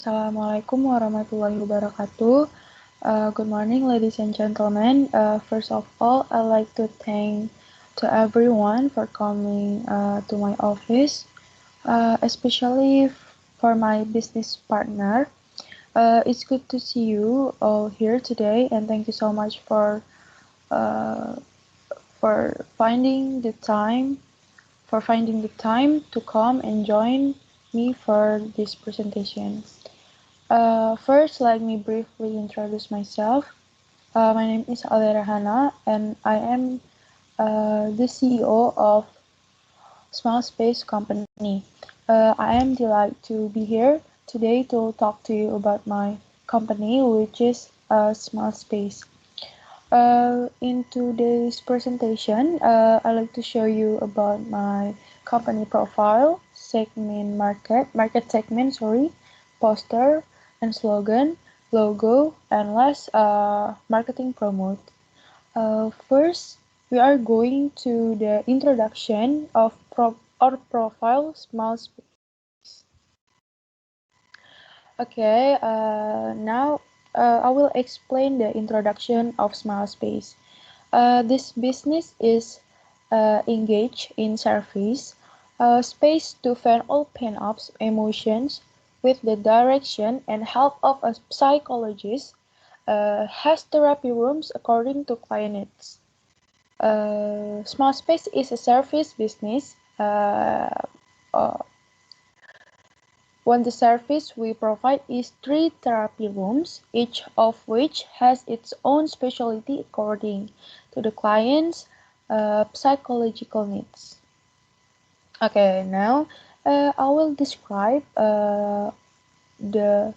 Assalamualaikum warahmatullahi wabarakatuh. Good morning, ladies and gentlemen. First of all, I'd like to thank to everyone for coming to my office, especially for my business partner. It's good to see you all here today, and thank you so much uh, for finding the time to come and join me for this presentation. First, let me briefly introduce myself. My name is Alya Raihanna, and I am the CEO of Small Space Company. I am delighted to be here today to talk to you about my company, which is Small Space. In today's presentation, I'd like to show you about my company profile, market segment, poster and slogan, logo, and last, marketing promote. First, we are going to the introduction of our profile, Small Space. Okay, now I will explain the introduction of Small Space. This business is engaged in service, space to vent all pent-up emotions with the direction and help of a psychologist, has therapy rooms according to client needs. Small Space is a service business. Uh, One the service we provide is 3 therapy rooms, each of which has its own specialty according to the client's psychological needs. Okay, now I will describe the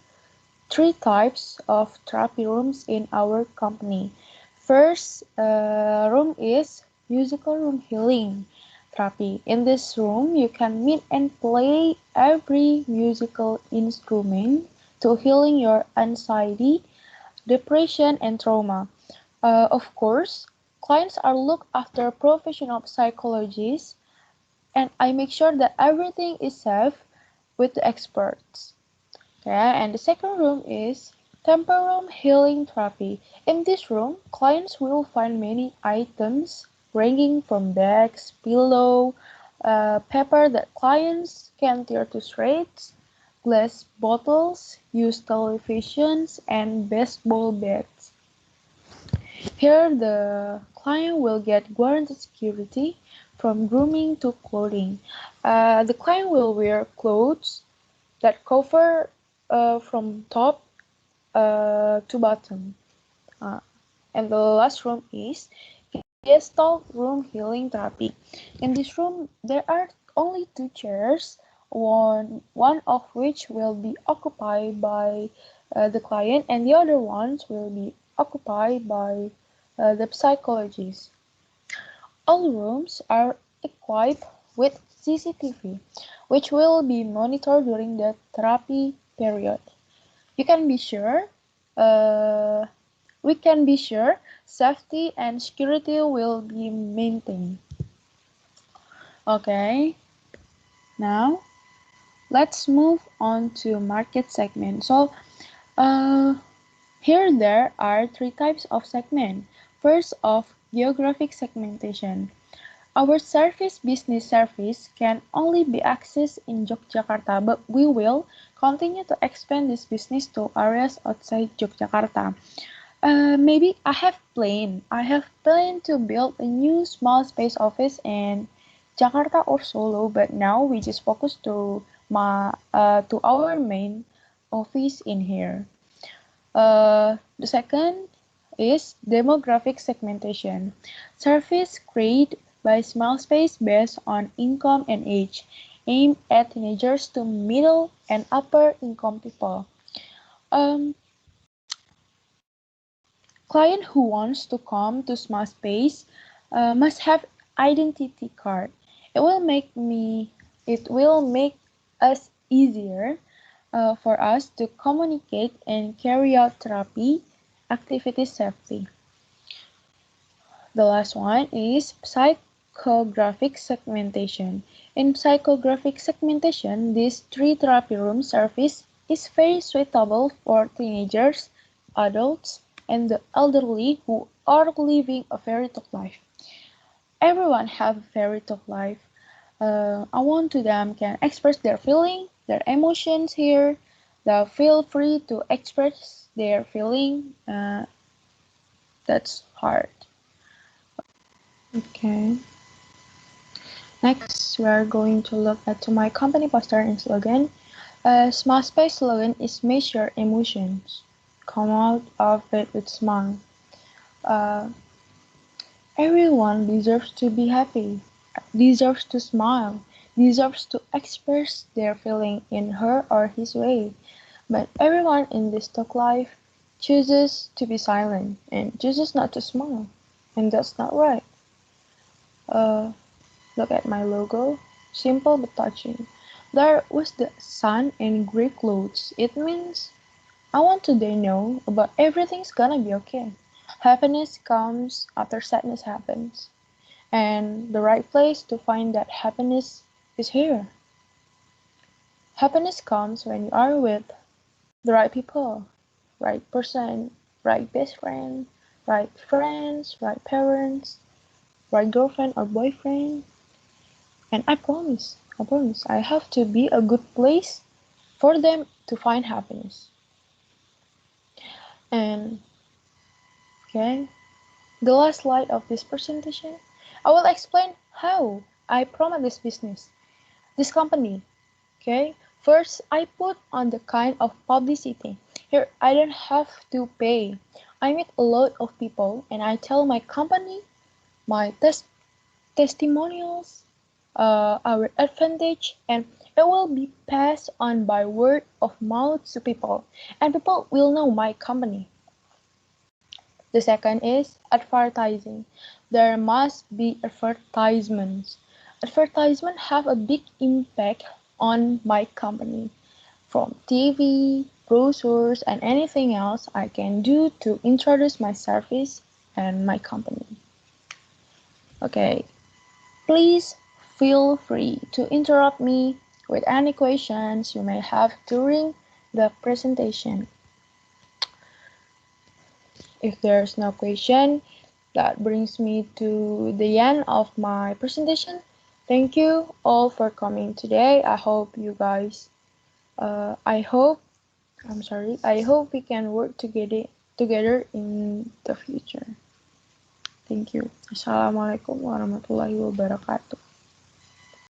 3 types of therapy rooms in our company. First room is musical room healing therapy. In this room, you can meet and play every musical instrument to healing your anxiety, depression, and trauma. Of course, clients are looked after professional psychologists, and I make sure that everything is safe with the experts. Okay, and the second room is temple room healing therapy. In this room, clients will find many items ranging from bags, pillow, paper that clients can tear to shreds, glass bottles, used televisions, and baseball bats. Here, the client will get guaranteed security from grooming to clothing. The client will wear clothes that cover from top to bottom. Uh, and the last room is Gestalt room healing therapy. In this room, there are only 2 chairs, one of which will be occupied by the client, and the other ones will be occupied by the psychologist. All rooms are equipped with CCTV, which will be monitored during the therapy period. You can be sure, we can be sure safety and security will be maintained. Okay, now let's move on to market segment. So, here there are 3 types of segment. First, of geographic segmentation. Our business service can only be accessed in Yogyakarta, but we will continue to expand this business to areas outside Yogyakarta. Maybe I have planned to build a new small space office in Jakarta or Solo, but now we just focus to our main office in here. The second is demographic segmentation. Service created by small space based on income and age, aimed at teenagers to middle and upper income people. Um, Client who wants to come to small space must have identity card. It will make me. It will make us easier for us to communicate and carry out therapy activities safely. The last one is psychographic segmentation. In psychographic segmentation, these 3 therapy room service is very suitable for teenagers, adults, and the elderly who are living a very tough life. Everyone have a very tough life. I want to them can express their feeling, their emotions here. They feel free to express their feeling. That's hard. Okay. Next, we are going to look at my company poster and slogan. Smile Space slogan is measure emotions. Come out of it with smile. Uh, Everyone deserves to be happy, deserves to smile, deserves to express their feeling in her or his way. But everyone in this talk life chooses to be silent and chooses not to smile. And that's not right. Uh, Look at my logo. Simple but touching. There was the sun in gray clothes. It means I want to they know about everything's gonna be okay. Happiness comes after sadness happens. And the right place to find that happiness is here. Happiness comes when you are with the right people, right person, right best friend, right friends, right parents, right girlfriend or boyfriend. And I promise, I have to be a good place for them to find happiness. And okay, the last slide of this presentation, I will explain how I promote this business, this company. Okay, first I put on the kind of publicity. Here I don't have to pay. I meet a lot of people and I tell my company, my testimonials, our advantage, and it will be passed on by word of mouth to people, and people will know my company. The second is advertising. There must be advertisements. Advertisements have a big impact on my company, from TV, brochures, and anything else I can do to introduce my service and my company. Okay, please feel free to interrupt me with any questions you may have during the presentation. If there's no question, that brings me to the end of my presentation. Thank you all for coming today. I hope you guys, I hope we can work together in the future. Thank you. Assalamualaikum warahmatullahi wabarakatuh.